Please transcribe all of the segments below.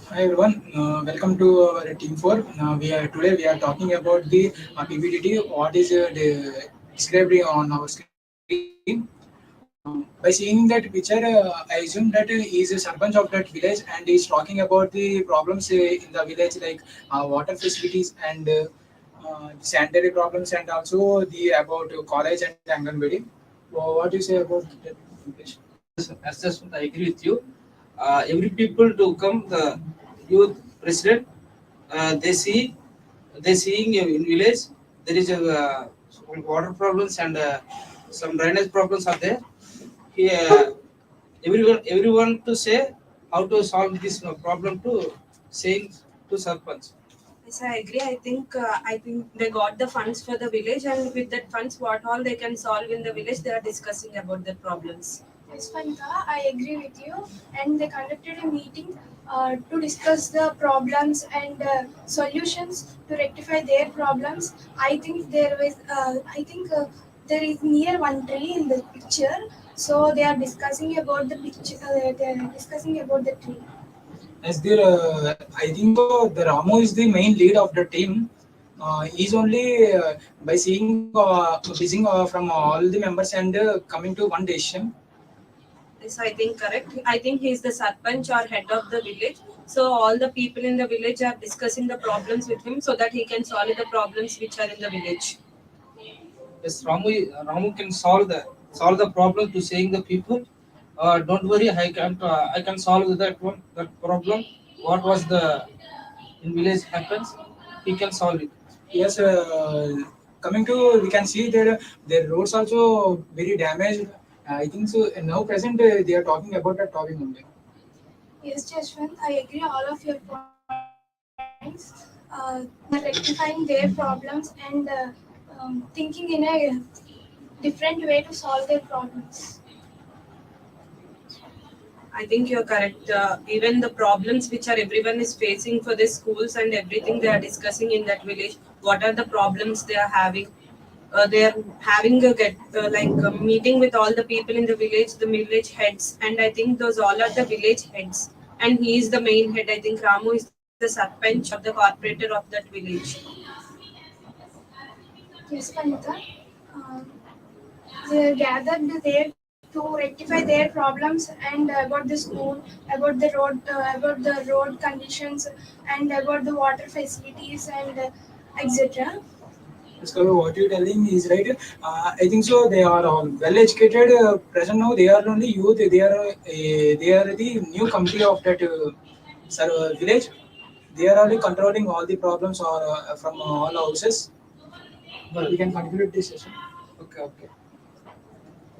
Hi everyone, welcome to our team 4. Today we are talking about the PPDT. What is described on our screen? By seeing that picture, I assume that he is a serpent of that village and he is talking about the problems in the village like water facilities and sanitary problems and also the about college and Anganwadi. What do you say about that? Mukesh? Assessment, I agree with you. Every people to come the youth president, they see they seeing in village there is a some water problems and some drainage problems are there. Here, everyone to say how to solve this problem to saying to sarpanch. Yes, I agree. I think they got the funds for the village, and with that funds, what all they can solve in the village, they are discussing about the problems. Yes, Fanta, I agree with you. And they conducted a meeting to discuss the problems and solutions to rectify their problems. I think there is near one tree in the picture. So they are discussing about the picture. They are discussing about the tree. As I think so. The Ramu is the main lead of the team. He's only by seeing from all the members and coming to one decision. Yes, I think correct. I think he is the sarpanch or head of the village. So all the people in the village are discussing the problems with him, so that he can solve the problems which are in the village. Yes, Ramu can solve the problem to saying the people. Don't worry, I can solve that problem. What was the in village happens, he can solve it. Yes, coming to we can see that their roads also very damaged. I think so. Now present they are talking about that topic only. Yes, Jashwant, I agree all of your points. They are rectifying their problems and thinking in a different way to solve their problems. I think you're correct. Even the problems which are everyone is facing for the schools and everything they are discussing in that village. What are the problems they are having? They are having a meeting with all the people in the village heads, and I think those all are the village heads, and he is the main head. I think Ramu is the sarpanch or the corporator of that village. Yes, Vanita. Um, they are gathered there to rectify their problems and about the school, about the road conditions, and about the water facilities and etc. So what you're telling is right. I think so. They are all well educated. Present now, they are only youth. They are the new committee of that village. They are only controlling all the problems or from all houses. But we can conclude this session. Okay, okay.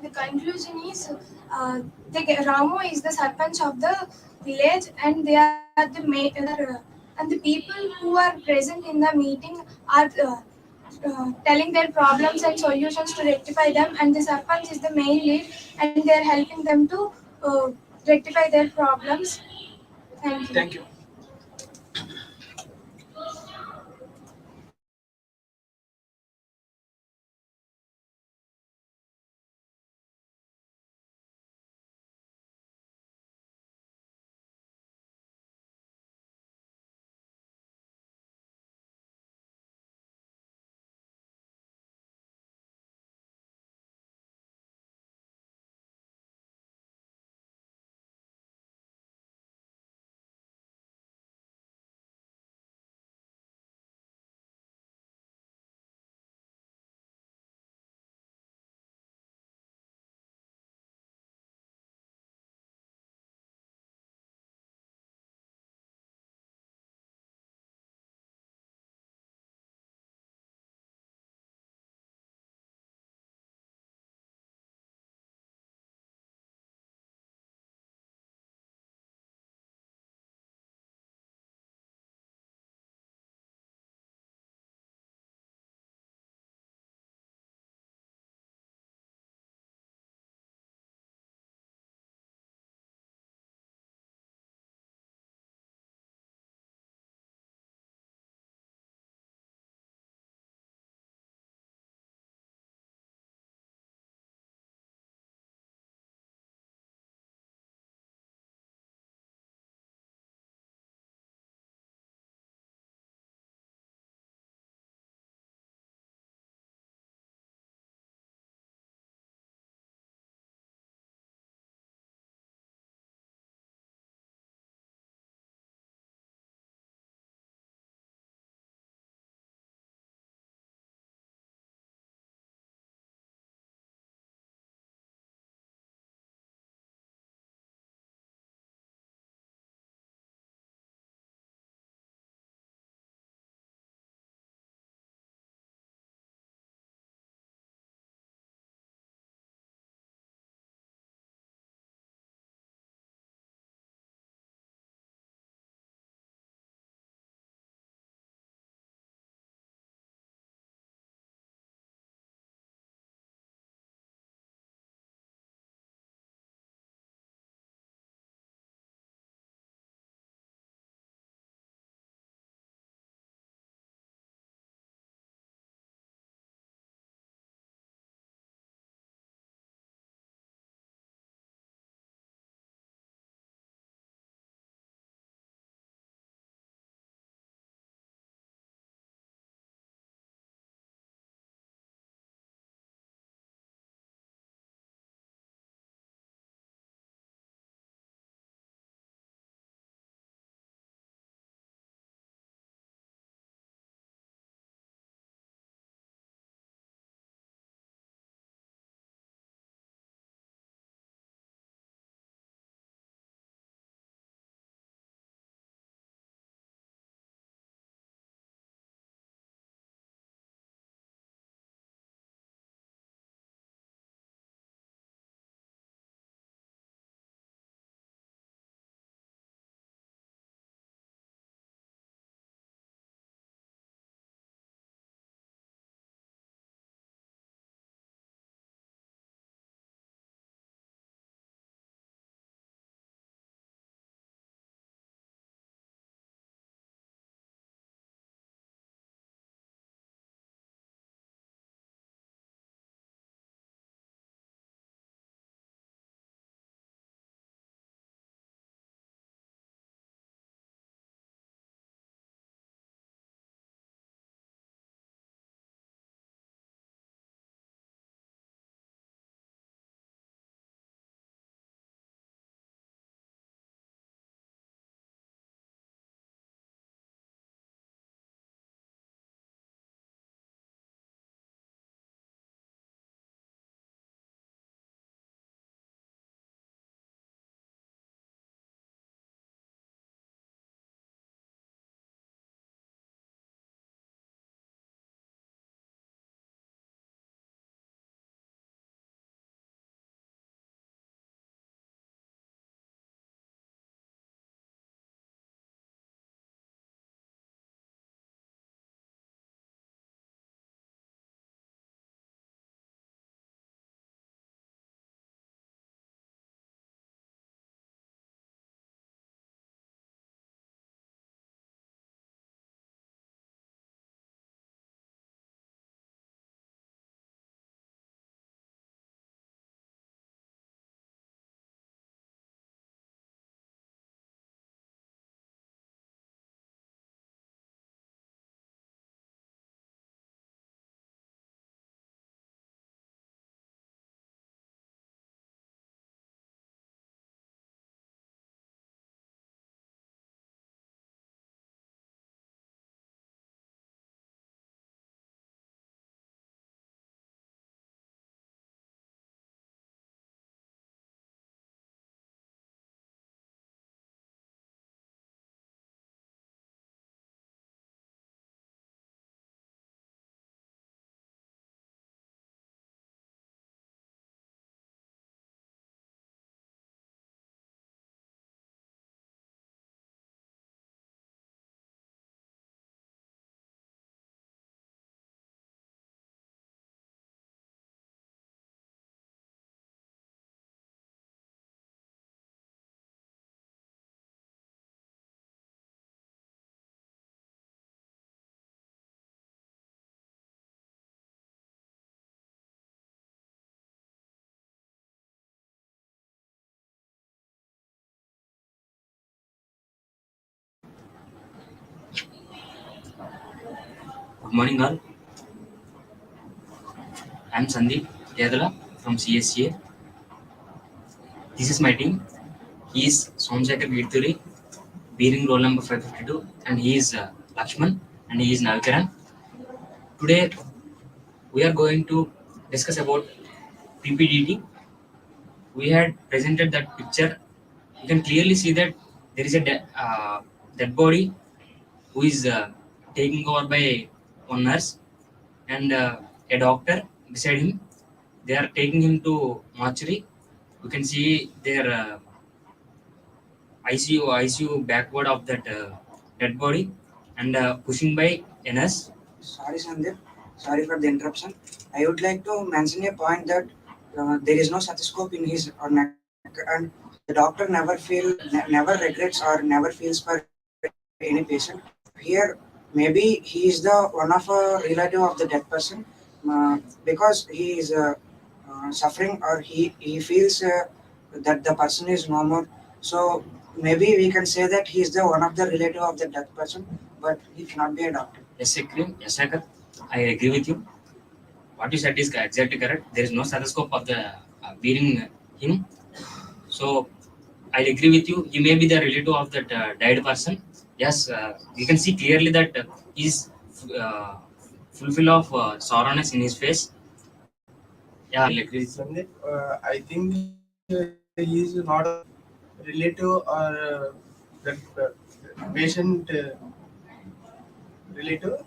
The conclusion is Ramu is the sarpanch of the village, and they are and the people who are present in the meeting are telling their problems and solutions to rectify them. And the sarpanch is the main lead, and they are helping them to rectify their problems. Thank you. Thank you. Good morning, all. I'm Sandeep Kedala from CSE-A. This is my team. He is Somsekar Viduri, bearing roll number 552, and he is Lakshman, and he is Navikaran. Today, we are going to discuss about PPDT. We had presented that picture. You can clearly see that there is a dead body who is taken over by one nurse and a doctor beside him. They are taking him to mortuary. You can see their ICU backward of that dead body and pushing by a nurse. Sorry, Sandeep. Sorry for the interruption. I would like to mention a point that there is no stethoscope in his neck, and the doctor never regrets or never feels for any patient. Here, maybe he is the one of a relative of the dead person because he is suffering or he feels that the person is no more. So maybe we can say that he is the one of the relative of the dead person, but he cannot be a doctor. Yes, Akrim. Yes, Akar. I agree with you. What you said is exactly correct. There is no stethoscope of the bearing him. So I agree with you. He may be the relative of that died person. Yes, you can see clearly that he's uh, full of sorrowness in his face. Yeah, I agree with you. Sandeep, I think he is not a relative or that patient relative.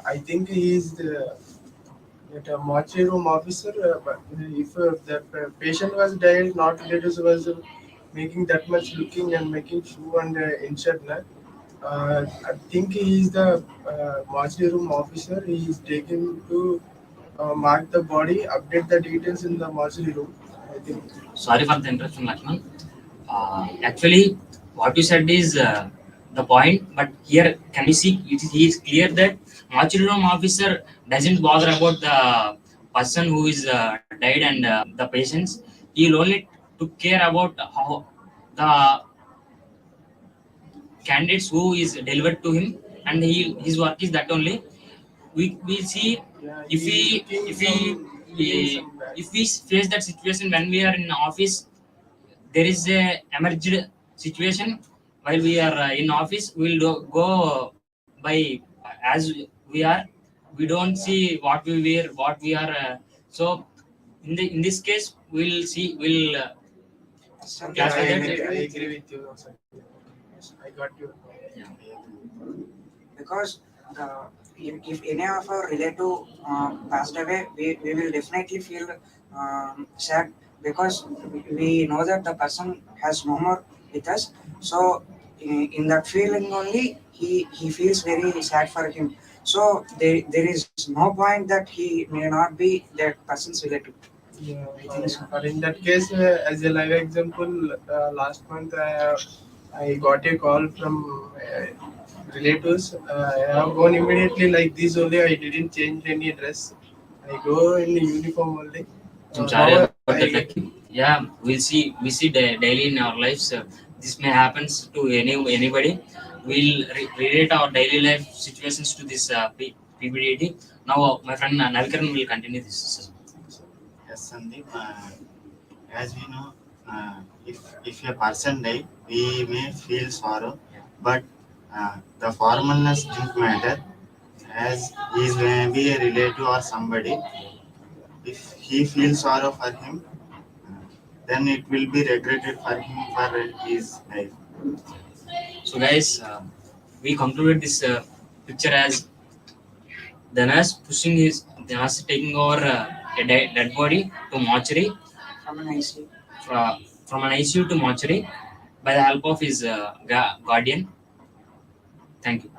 I think he is that mortuary room officer. But if the patient was died, not relatives was making that much looking and making shoe and insured. I think he is the mortuary room officer. He is taken to mark the body, update the details in the mortuary room. I think. Sorry for the interruption, Lakshman. Actually, what you said is the point, but here can we see he is clear that mortuary room officer doesn't bother about the person who is died and the patients. He will only took care about how the candidates who is delivered to him, and his work is that only. We see Yeah, if he is we looking if we doing some bad. if we face that situation when we are in office, there is a emerged situation while we are in office. We'll go by as we are. We don't see what we wear, what we are. So in this case, we'll see. We'll Sandeep, classify I that. agree with you. Yes, I got you. Yeah. because if any of our relative passed away, we will definitely feel sad because we know that the person has no more with us. So in that feeling only, he feels very sad for him. So there is no point that he may not be that person's relative. Yeah, I think so. but in that case, as a live example, last month I got a call from relatives. I have gone immediately like this only. I didn't change any dress. I go in uniform only. I'm sorry Now about that. I Like, yeah, we see daily in our lives. This may happens to anybody. We'll relate our daily life situations to this PPDT. Now, my friend Navikaran will continue this. Yes, Sandeep. As we know, if a person die, we may feel sorrow, but the formalness didn't matter, as he is maybe a relative or somebody. If he feels sorrow for him, then it will be regretted for him for his life. So, guys, we concluded this picture as the nurse taking over a dead body to mortuary From an IC. from an ICU to mortuary by the help of his guardian. Thank you.